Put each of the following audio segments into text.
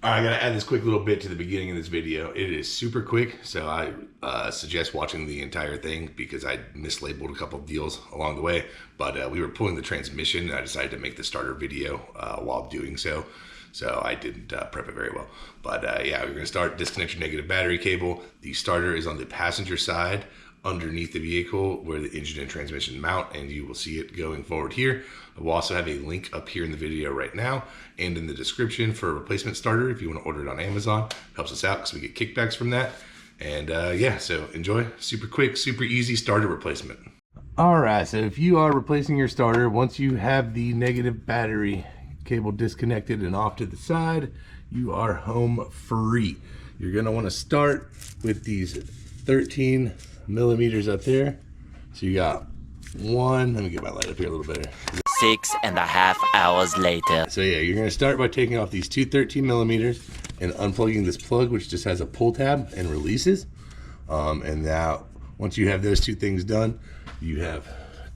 All right, I gotta add this quick little bit to the beginning of this video. It is super quick, so I suggest watching the entire thing because I mislabeled a couple of deals along the way. But we were pulling the transmission, and I decided to make the starter video while doing so. So I didn't prep it very well. But yeah, we're gonna start. Disconnect your negative battery cable. The starter is on the passenger side underneath the vehicle where the engine and transmission mount, and you will see it going forward here. I will also have a link up here in the video right now and in the description for a replacement starter if you want to order it on Amazon. Helps us out because we get kickbacks from that. And yeah, so enjoy. Super quick, super easy starter replacement. All right, so if you are replacing your starter, once you have the negative battery cable disconnected and off to the side, you are home free. You're gonna want to start with these 13 millimeters up there. So you got one, let me get my light up here a little better. 6.5 hours later. So yeah, you're gonna start by taking off these two 13 millimeters and unplugging this plug, which just has a pull tab and releases. And now, once you have those two things done, you have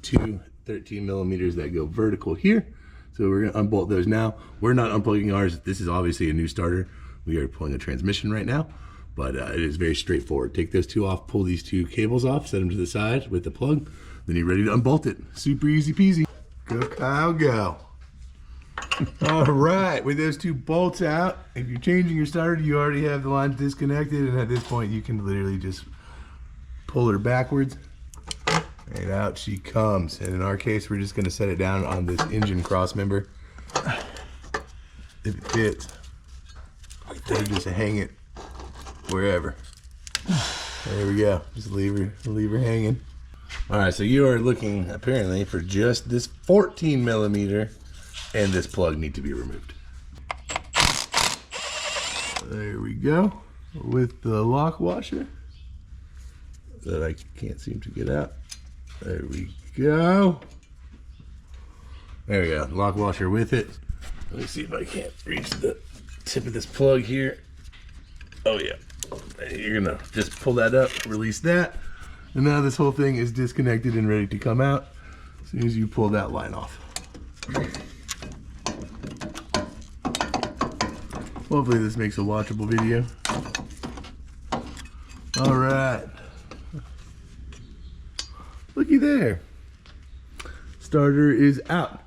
two 13 millimeters that go vertical here. So we're gonna unbolt those now. We're not unplugging ours. This is obviously a new starter. We are pulling a transmission right now, but it is very straightforward. Take those two off, pull these two cables off, set them to the side with the plug, then you're ready to unbolt it. Super easy peasy. Go Kyle, go. All right, with those two bolts out, if you're changing your starter, you already have the lines disconnected, and at this point you can literally just pull her backwards, and out she comes. And in our case, we're just gonna set it down on this engine cross member. If it fits, then just hang it wherever. There we go, just leave her hanging. All right, so you are looking apparently for just this 14 millimeter, and this plug need to be removed. There we go, with the lock washer that I can't seem to get out. There we go. There we go, lock washer with it. Let me see if I can't reach the tip of this plug here. Oh yeah, you're gonna just pull that up, release that. And now this whole thing is disconnected and ready to come out as soon as you pull that line off. Hopefully this makes a watchable video. All right. Looky there. Starter is out.